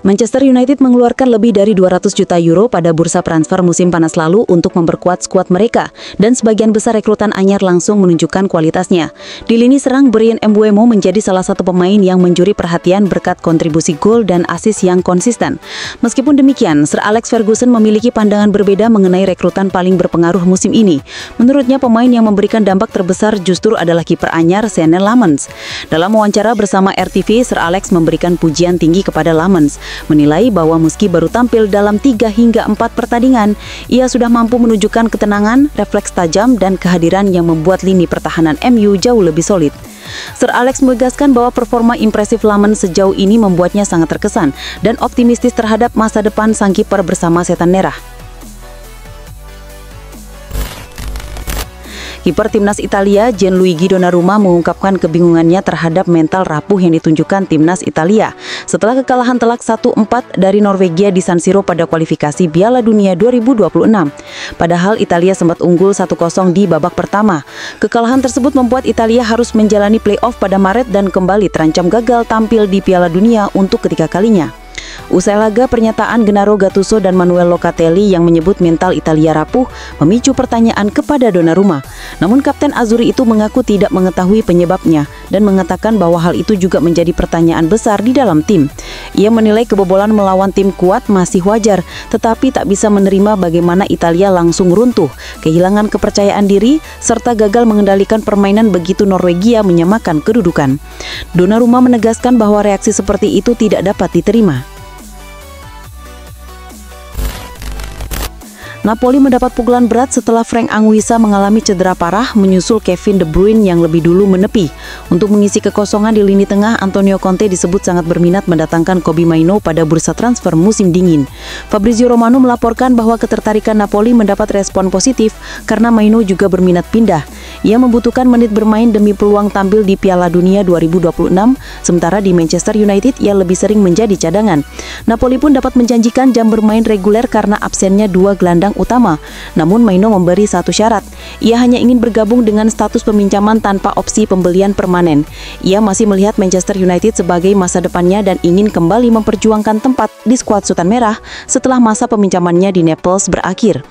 Manchester United mengeluarkan lebih dari 200 juta euro pada bursa transfer musim panas lalu untuk memperkuat skuad mereka, dan sebagian besar rekrutan anyar langsung menunjukkan kualitasnya. Di lini serang, Bryan Mbeumo menjadi salah satu pemain yang mencuri perhatian berkat kontribusi gol dan assist yang konsisten. Meskipun demikian, Sir Alex Ferguson memiliki pandangan berbeda mengenai rekrutan paling berpengaruh musim ini. Menurutnya, pemain yang memberikan dampak terbesar justru adalah kiper anyar Sean Lamens. Dalam wawancara bersama RTV, Sir Alex memberikan pujian tinggi kepada Lamens, menilai bahwa meski baru tampil dalam 3 hingga 4 pertandingan, ia sudah mampu menunjukkan ketenangan, refleks tajam, dan kehadiran yang membuat lini pertahanan MU jauh lebih solid. Sir Alex menegaskan bahwa performa impresif Lamens sejauh ini membuatnya sangat terkesan dan optimistis terhadap masa depan sang kiper bersama Setan Merah. Kiper timnas Italia, Gianluigi Donnarumma, mengungkapkan kebingungannya terhadap mental rapuh yang ditunjukkan timnas Italia setelah kekalahan telak 1-4 dari Norwegia di San Siro pada kualifikasi Piala Dunia 2026. Padahal Italia sempat unggul 1-0 di babak pertama. Kekalahan tersebut membuat Italia harus menjalani play-off pada Maret dan kembali terancam gagal tampil di Piala Dunia untuk ketiga kalinya. Usai laga, pernyataan Gennaro Gattuso dan Manuel Locatelli yang menyebut mental Italia rapuh memicu pertanyaan kepada Donnarumma. Namun Kapten Azzurri itu mengaku tidak mengetahui penyebabnya dan mengatakan bahwa hal itu juga menjadi pertanyaan besar di dalam tim. Ia menilai kebobolan melawan tim kuat masih wajar, tetapi tak bisa menerima bagaimana Italia langsung runtuh, kehilangan kepercayaan diri, serta gagal mengendalikan permainan begitu Norwegia menyamakan kedudukan. Donnarumma menegaskan bahwa reaksi seperti itu tidak dapat diterima. Napoli mendapat pukulan berat setelah Frank Anguissa mengalami cedera parah menyusul Kevin De Bruyne yang lebih dulu menepi. Untuk mengisi kekosongan di lini tengah, Antonio Conte disebut sangat berminat mendatangkan Kobbie Mainoo pada bursa transfer musim dingin. Fabrizio Romano melaporkan bahwa ketertarikan Napoli mendapat respon positif karena Mainoo juga berminat pindah. Ia membutuhkan menit bermain demi peluang tampil di Piala Dunia 2026, sementara di Manchester United ia lebih sering menjadi cadangan. Napoli pun dapat menjanjikan jam bermain reguler karena absennya 2 gelandang utama. Namun Mainoo memberi satu syarat. Ia hanya ingin bergabung dengan status peminjaman tanpa opsi pembelian permanen. Ia masih melihat Manchester United sebagai masa depannya dan ingin kembali memperjuangkan tempat di skuad Sultan Merah setelah masa peminjamannya di Naples berakhir.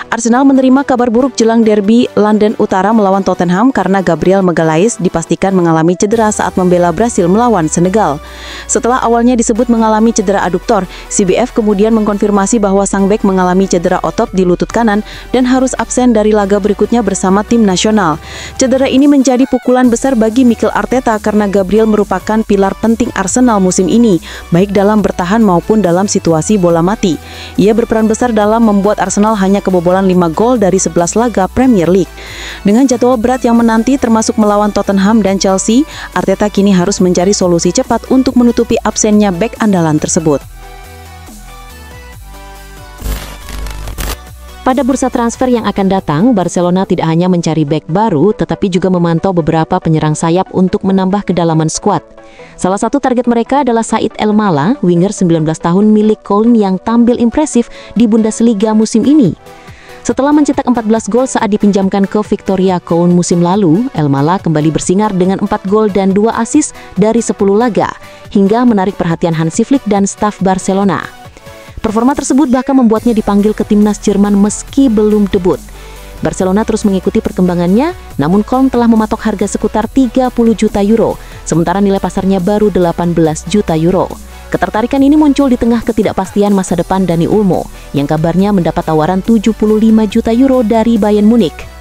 Arsenal menerima kabar buruk jelang derby London Utara melawan Tottenham karena Gabriel Magalhaes dipastikan mengalami cedera saat membela Brasil melawan Senegal. Setelah awalnya disebut mengalami cedera aduktor, CBF kemudian mengkonfirmasi bahwa sang bek mengalami cedera otot di lutut kanan dan harus absen dari laga berikutnya bersama tim nasional. Cedera ini menjadi pukulan besar bagi Mikel Arteta karena Gabriel merupakan pilar penting Arsenal musim ini, baik dalam bertahan maupun dalam situasi bola mati. Ia berperan besar dalam membuat Arsenal hanya kebobolan 5 gol dari 11 laga Premier League. Dengan jadwal berat yang menanti termasuk melawan Tottenham dan Chelsea, Arteta kini harus mencari solusi cepat untuk menutupi absennya bek andalan tersebut. Pada bursa transfer yang akan datang, Barcelona tidak hanya mencari bek baru, tetapi juga memantau beberapa penyerang sayap untuk menambah kedalaman skuad. Salah satu target mereka adalah Said Elmala, winger 19 tahun milik Köln yang tampil impresif di Bundesliga musim ini. Setelah mencetak 14 gol saat dipinjamkan ke Victoria Köln musim lalu, Elmala kembali bersinar dengan 4 gol dan 2 assist dari 10 laga, hingga menarik perhatian Hansi Flick dan staf Barcelona. Performa tersebut bahkan membuatnya dipanggil ke timnas Jerman meski belum debut. Barcelona terus mengikuti perkembangannya, namun Köln telah mematok harga sekitar 30 juta euro, sementara nilai pasarnya baru 18 juta euro. Ketertarikan ini muncul di tengah ketidakpastian masa depan Dani Olmo, yang kabarnya mendapat tawaran 75 juta euro dari Bayern Munich.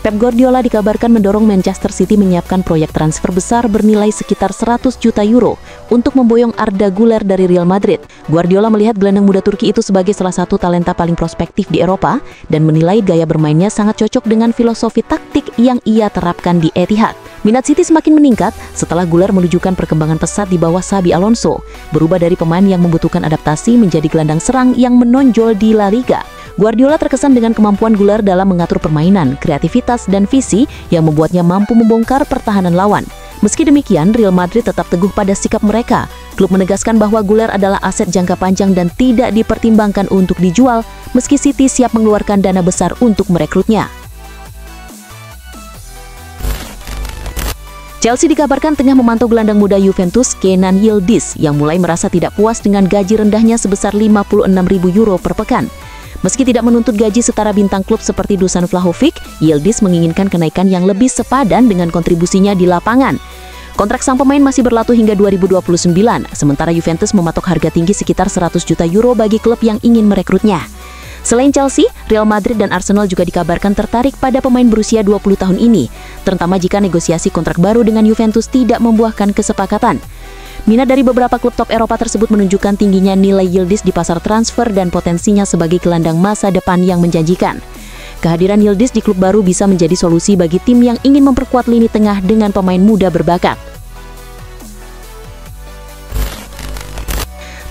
Pep Guardiola dikabarkan mendorong Manchester City menyiapkan proyek transfer besar bernilai sekitar 100 juta euro untuk memboyong Arda Güler dari Real Madrid. Guardiola melihat gelandang muda Turki itu sebagai salah satu talenta paling prospektif di Eropa dan menilai gaya bermainnya sangat cocok dengan filosofi taktik yang ia terapkan di Etihad. Minat City semakin meningkat setelah Güler menunjukkan perkembangan pesat di bawah Xabi Alonso, berubah dari pemain yang membutuhkan adaptasi menjadi gelandang serang yang menonjol di La Liga. Guardiola terkesan dengan kemampuan Güler dalam mengatur permainan, kreativitas, dan visi yang membuatnya mampu membongkar pertahanan lawan. Meski demikian, Real Madrid tetap teguh pada sikap mereka. Klub menegaskan bahwa Güler adalah aset jangka panjang dan tidak dipertimbangkan untuk dijual, meski City siap mengeluarkan dana besar untuk merekrutnya. Chelsea dikabarkan tengah memantau gelandang muda Juventus Kenan Yildiz yang mulai merasa tidak puas dengan gaji rendahnya sebesar 56.000 euro per pekan. Meski tidak menuntut gaji setara bintang klub seperti Dusan Vlahovic, Yildiz menginginkan kenaikan yang lebih sepadan dengan kontribusinya di lapangan. Kontrak sang pemain masih berlaku hingga 2029, sementara Juventus mematok harga tinggi sekitar 100 juta euro bagi klub yang ingin merekrutnya. Selain Chelsea, Real Madrid dan Arsenal juga dikabarkan tertarik pada pemain berusia 20 tahun ini, terutama jika negosiasi kontrak baru dengan Juventus tidak membuahkan kesepakatan. Minat dari beberapa klub top Eropa tersebut menunjukkan tingginya nilai Yildiz di pasar transfer dan potensinya sebagai gelandang masa depan yang menjanjikan. Kehadiran Yildiz di klub baru bisa menjadi solusi bagi tim yang ingin memperkuat lini tengah dengan pemain muda berbakat.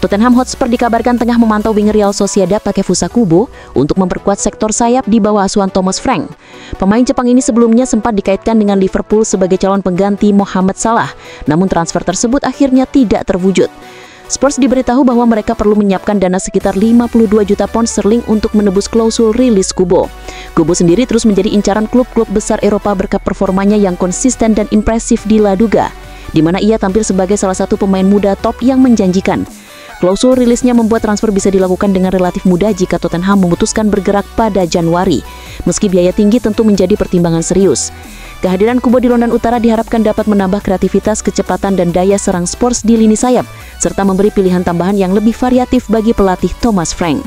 Tottenham Hotspur dikabarkan tengah memantau winger Real Sociedad Takefusa Kubo untuk memperkuat sektor sayap di bawah asuhan Thomas Frank. Pemain Jepang ini sebelumnya sempat dikaitkan dengan Liverpool sebagai calon pengganti Mohamed Salah, namun transfer tersebut akhirnya tidak terwujud. Spurs diberitahu bahwa mereka perlu menyiapkan dana sekitar 52 juta pound sterling untuk menebus klausul rilis Kubo. Kubo sendiri terus menjadi incaran klub-klub besar Eropa berkat performanya yang konsisten dan impresif di La Liga, di mana ia tampil sebagai salah satu pemain muda top yang menjanjikan. Klausul rilisnya membuat transfer bisa dilakukan dengan relatif mudah jika Tottenham memutuskan bergerak pada Januari. Meski biaya tinggi tentu menjadi pertimbangan serius. Kehadiran Kubo di London Utara diharapkan dapat menambah kreativitas, kecepatan, dan daya serang Spurs di lini sayap, serta memberi pilihan tambahan yang lebih variatif bagi pelatih Thomas Frank.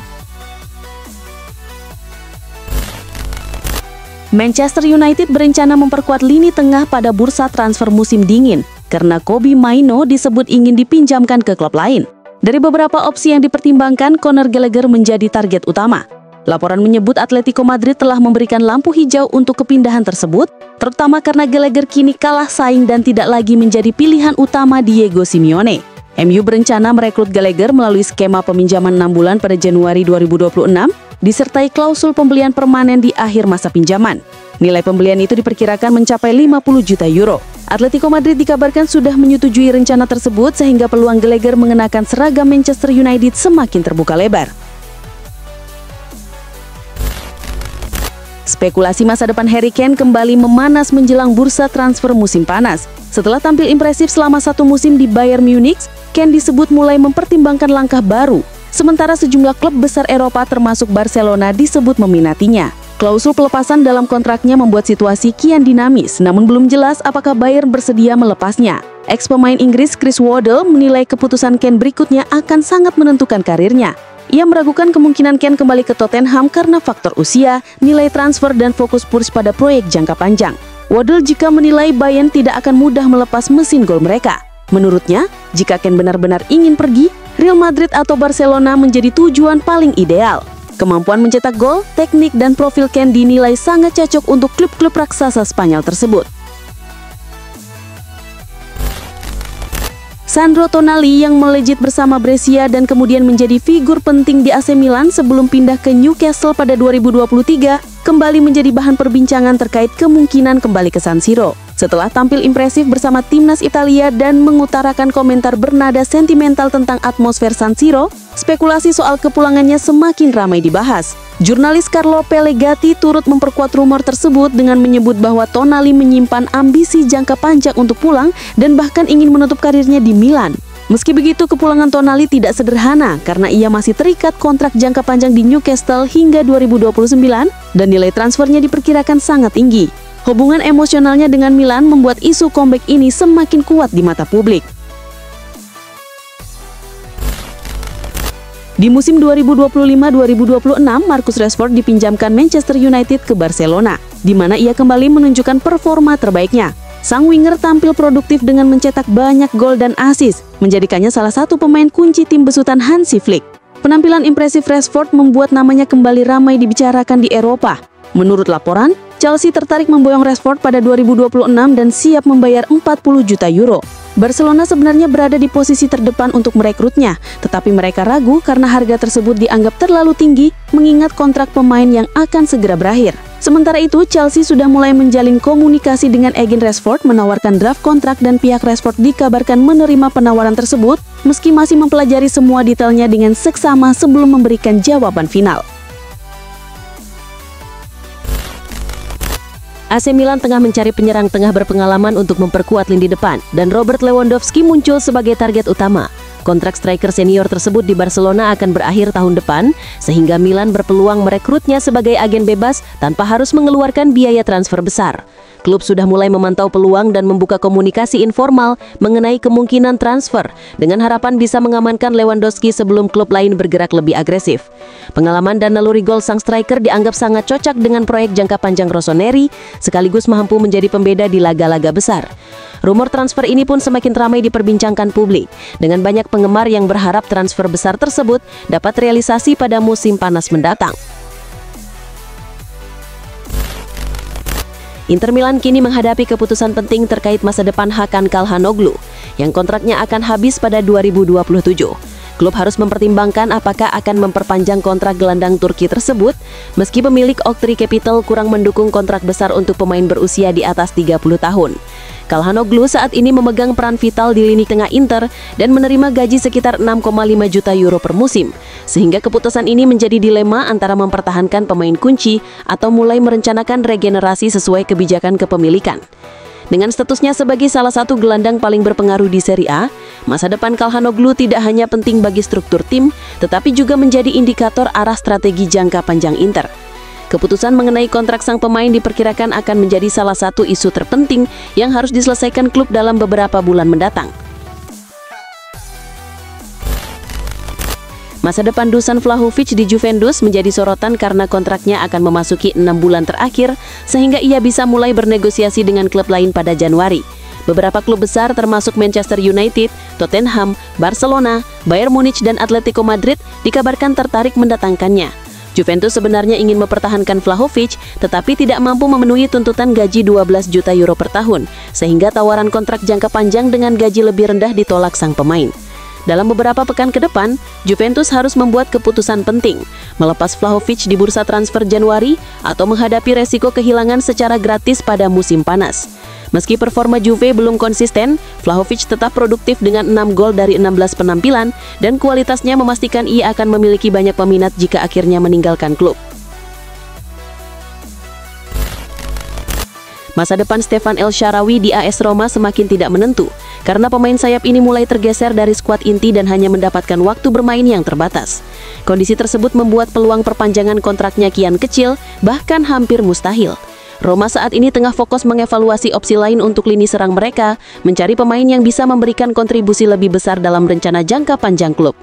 Manchester United berencana memperkuat lini tengah pada bursa transfer musim dingin, karena Kobbie Mainoo disebut ingin dipinjamkan ke klub lain. Dari beberapa opsi yang dipertimbangkan, Conor Gallagher menjadi target utama. Laporan menyebut Atletico Madrid telah memberikan lampu hijau untuk kepindahan tersebut, terutama karena Gallagher kini kalah saing dan tidak lagi menjadi pilihan utama Diego Simeone. MU berencana merekrut Gallagher melalui skema peminjaman 6 bulan pada Januari 2026, disertai klausul pembelian permanen di akhir masa pinjaman. Nilai pembelian itu diperkirakan mencapai 50 juta euro. Atletico Madrid dikabarkan sudah menyetujui rencana tersebut sehingga peluang Gallagher mengenakan seragam Manchester United semakin terbuka lebar. Spekulasi masa depan Harry Kane kembali memanas menjelang bursa transfer musim panas. Setelah tampil impresif selama satu musim di Bayern Munich, Kane disebut mulai mempertimbangkan langkah baru. Sementara sejumlah klub besar Eropa termasuk Barcelona disebut meminatinya. Klausul pelepasan dalam kontraknya membuat situasi kian dinamis, namun belum jelas apakah Bayern bersedia melepasnya. Ex-pemain Inggris Chris Waddle menilai keputusan Kane berikutnya akan sangat menentukan karirnya. Ia meragukan kemungkinan Kane kembali ke Tottenham karena faktor usia, nilai transfer, dan fokus Spurs pada proyek jangka panjang. Waddle juga menilai Bayern tidak akan mudah melepas mesin gol mereka. Menurutnya, jika Kane benar-benar ingin pergi, Real Madrid atau Barcelona menjadi tujuan paling ideal. Kemampuan mencetak gol, teknik, dan profil Kane dinilai sangat cocok untuk klub-klub raksasa Spanyol tersebut. Sandro Tonali yang melejit bersama Brescia dan kemudian menjadi figur penting di AC Milan sebelum pindah ke Newcastle pada 2023, kembali menjadi bahan perbincangan terkait kemungkinan kembali ke San Siro. Setelah tampil impresif bersama timnas Italia dan mengutarakan komentar bernada sentimental tentang atmosfer San Siro, spekulasi soal kepulangannya semakin ramai dibahas. Jurnalis Carlo Pellegatti turut memperkuat rumor tersebut dengan menyebut bahwa Tonali menyimpan ambisi jangka panjang untuk pulang dan bahkan ingin menutup karirnya di Milan. Meski begitu, kepulangan Tonali tidak sederhana karena ia masih terikat kontrak jangka panjang di Newcastle hingga 2029 dan nilai transfernya diperkirakan sangat tinggi. Hubungan emosionalnya dengan Milan membuat isu comeback ini semakin kuat di mata publik. Di musim 2025-2026, Marcus Rashford dipinjamkan Manchester United ke Barcelona, di mana ia kembali menunjukkan performa terbaiknya. Sang winger tampil produktif dengan mencetak banyak gol dan assist, menjadikannya salah satu pemain kunci tim besutan Hansi Flick. Penampilan impresif Rashford membuat namanya kembali ramai dibicarakan di Eropa. Menurut laporan, Chelsea tertarik memboyong Rashford pada 2026 dan siap membayar 40 juta euro. Barcelona sebenarnya berada di posisi terdepan untuk merekrutnya, tetapi mereka ragu karena harga tersebut dianggap terlalu tinggi mengingat kontrak pemain yang akan segera berakhir. Sementara itu, Chelsea sudah mulai menjalin komunikasi dengan agen Rashford menawarkan draft kontrak dan pihak Rashford dikabarkan menerima penawaran tersebut meski masih mempelajari semua detailnya dengan seksama sebelum memberikan jawaban final. AC Milan tengah mencari penyerang tengah berpengalaman untuk memperkuat lini depan, dan Robert Lewandowski muncul sebagai target utama. Kontrak striker senior tersebut di Barcelona akan berakhir tahun depan, sehingga Milan berpeluang merekrutnya sebagai agen bebas tanpa harus mengeluarkan biaya transfer besar. Klub sudah mulai memantau peluang dan membuka komunikasi informal mengenai kemungkinan transfer, dengan harapan bisa mengamankan Lewandowski sebelum klub lain bergerak lebih agresif. Pengalaman dan naluri gol sang striker dianggap sangat cocok dengan proyek jangka panjang Rossoneri, sekaligus mampu menjadi pembeda di laga-laga besar. Rumor transfer ini pun semakin ramai diperbincangkan publik, dengan banyak penggemar yang berharap transfer besar tersebut dapat realisasi pada musim panas mendatang. Inter Milan kini menghadapi keputusan penting terkait masa depan Hakan Calhanoglu, yang kontraknya akan habis pada 2027. Klub harus mempertimbangkan apakah akan memperpanjang kontrak gelandang Turki tersebut, meski pemilik Oaktree Capital kurang mendukung kontrak besar untuk pemain berusia di atas 30 tahun. Calhanoglu saat ini memegang peran vital di lini tengah Inter dan menerima gaji sekitar 6,5 juta euro per musim, sehingga keputusan ini menjadi dilema antara mempertahankan pemain kunci atau mulai merencanakan regenerasi sesuai kebijakan kepemilikan. Dengan statusnya sebagai salah satu gelandang paling berpengaruh di Serie A, masa depan Calhanoglu tidak hanya penting bagi struktur tim, tetapi juga menjadi indikator arah strategi jangka panjang Inter. Keputusan mengenai kontrak sang pemain diperkirakan akan menjadi salah satu isu terpenting yang harus diselesaikan klub dalam beberapa bulan mendatang. Masa depan Dusan Vlahovic di Juventus menjadi sorotan karena kontraknya akan memasuki 6 bulan terakhir, sehingga ia bisa mulai bernegosiasi dengan klub lain pada Januari. Beberapa klub besar termasuk Manchester United, Tottenham, Barcelona, Bayern Munich, dan Atletico Madrid dikabarkan tertarik mendatangkannya. Juventus sebenarnya ingin mempertahankan Vlahovic, tetapi tidak mampu memenuhi tuntutan gaji 12 juta euro per tahun, sehingga tawaran kontrak jangka panjang dengan gaji lebih rendah ditolak sang pemain. Dalam beberapa pekan ke depan, Juventus harus membuat keputusan penting, melepas Vlahovic di bursa transfer Januari atau menghadapi resiko kehilangan secara gratis pada musim panas. Meski performa Juve belum konsisten, Vlahovic tetap produktif dengan 6 gol dari 16 penampilan dan kualitasnya memastikan ia akan memiliki banyak peminat jika akhirnya meninggalkan klub. Masa depan Stefan El Shaarawy di AS Roma semakin tidak menentu, karena pemain sayap ini mulai tergeser dari skuad inti dan hanya mendapatkan waktu bermain yang terbatas. Kondisi tersebut membuat peluang perpanjangan kontraknya kian kecil, bahkan hampir mustahil. Roma saat ini tengah fokus mengevaluasi opsi lain untuk lini serang mereka, mencari pemain yang bisa memberikan kontribusi lebih besar dalam rencana jangka panjang klub.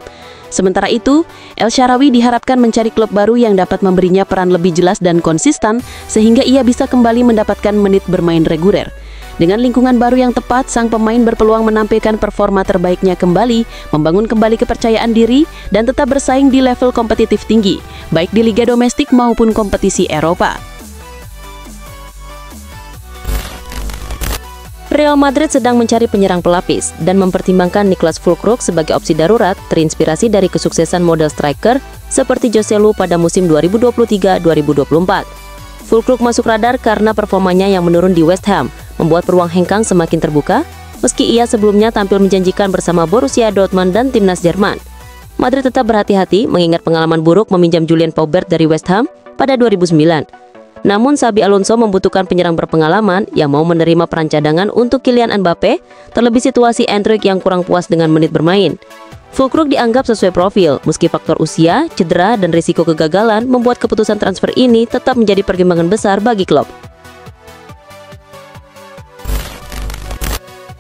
Sementara itu, El Shaarawy diharapkan mencari klub baru yang dapat memberinya peran lebih jelas dan konsisten, sehingga ia bisa kembali mendapatkan menit bermain reguler. Dengan lingkungan baru yang tepat, sang pemain berpeluang menampilkan performa terbaiknya kembali, membangun kembali kepercayaan diri, dan tetap bersaing di level kompetitif tinggi, baik di liga domestik maupun kompetisi Eropa. Real Madrid sedang mencari penyerang pelapis dan mempertimbangkan Niklas Füllkrug sebagai opsi darurat, terinspirasi dari kesuksesan model striker seperti Joselu pada musim 2023-2024. Füllkrug masuk radar karena performanya yang menurun di West Ham, membuat peluang hengkang semakin terbuka, meski ia sebelumnya tampil menjanjikan bersama Borussia Dortmund dan timnas Jerman. Madrid tetap berhati-hati mengingat pengalaman buruk meminjam Julian Paubert dari West Ham pada 2009. Namun Xabi Alonso membutuhkan penyerang berpengalaman yang mau menerima peran cadangan untuk Kylian Mbappe, terlebih situasi Endrick yang kurang puas dengan menit bermain. Füllkrug dianggap sesuai profil, meski faktor usia, cedera, dan risiko kegagalan membuat keputusan transfer ini tetap menjadi pertimbangan besar bagi klub.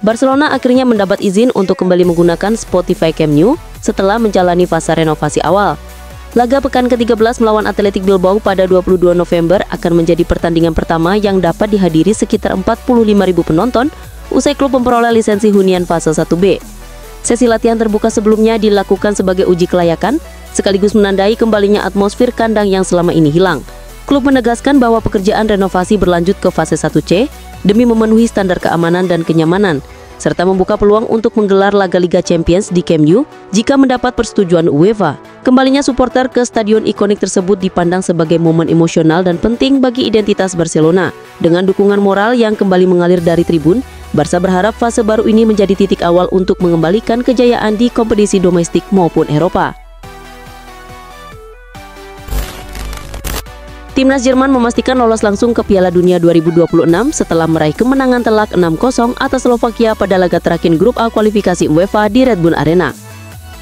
Barcelona akhirnya mendapat izin untuk kembali menggunakan Spotify Camp Nou setelah menjalani fase renovasi awal. Laga pekan ke-13 melawan Athletic Bilbao pada 22 November akan menjadi pertandingan pertama yang dapat dihadiri sekitar 45.000 penonton usai klub memperoleh lisensi hunian fase 1B. Sesi latihan terbuka sebelumnya dilakukan sebagai uji kelayakan, sekaligus menandai kembalinya atmosfer kandang yang selama ini hilang. Klub menegaskan bahwa pekerjaan renovasi berlanjut ke fase 1C demi memenuhi standar keamanan dan kenyamanan, serta membuka peluang untuk menggelar laga Liga Champions di Camp Nou jika mendapat persetujuan UEFA. Kembalinya supporter ke stadion ikonik tersebut dipandang sebagai momen emosional dan penting bagi identitas Barcelona. Dengan dukungan moral yang kembali mengalir dari tribun, Barca berharap fase baru ini menjadi titik awal untuk mengembalikan kejayaan di kompetisi domestik maupun Eropa. Timnas Jerman memastikan lolos langsung ke Piala Dunia 2026 setelah meraih kemenangan telak 6-0 atas Slovakia pada laga terakhir grup A kualifikasi UEFA di Red Bull Arena.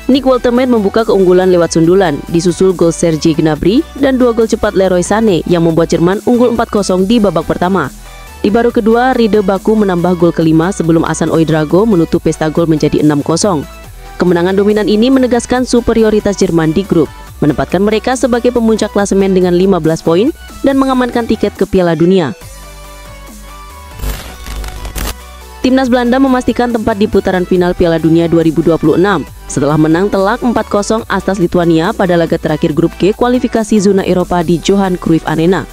Nick Woltermann membuka keunggulan lewat sundulan, disusul gol Serge Gnabry dan 2 gol cepat Leroy Sané yang membuat Jerman unggul 4-0 di babak pertama. Di baru kedua, Ride Baku menambah gol kelima sebelum Hasan Ouedraogo menutup pesta gol menjadi 6-0. Kemenangan dominan ini menegaskan superioritas Jerman di grup, menempatkan mereka sebagai pemuncak klasemen dengan 15 poin dan mengamankan tiket ke Piala Dunia. Timnas Belanda memastikan tempat di putaran final Piala Dunia 2026 setelah menang telak 4-0 atas Lituania pada laga terakhir grup G kualifikasi zona Eropa di Johan Cruyff Arena.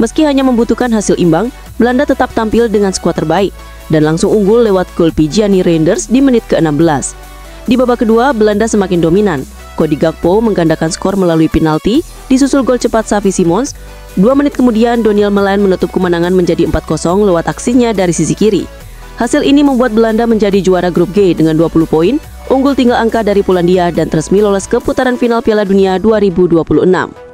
Meski hanya membutuhkan hasil imbang, Belanda tetap tampil dengan skuad terbaik dan langsung unggul lewat gol Gianni Reinders di menit ke-16. Di babak kedua, Belanda semakin dominan. Cody Gakpo menggandakan skor melalui penalti, disusul gol cepat Xavi Simons. 2 menit kemudian, Doniel Malen menutup kemenangan menjadi 4-0 lewat aksinya dari sisi kiri. Hasil ini membuat Belanda menjadi juara grup G dengan 20 poin, unggul tinggal angka dari Polandia dan resmi lolos ke putaran final Piala Dunia 2026.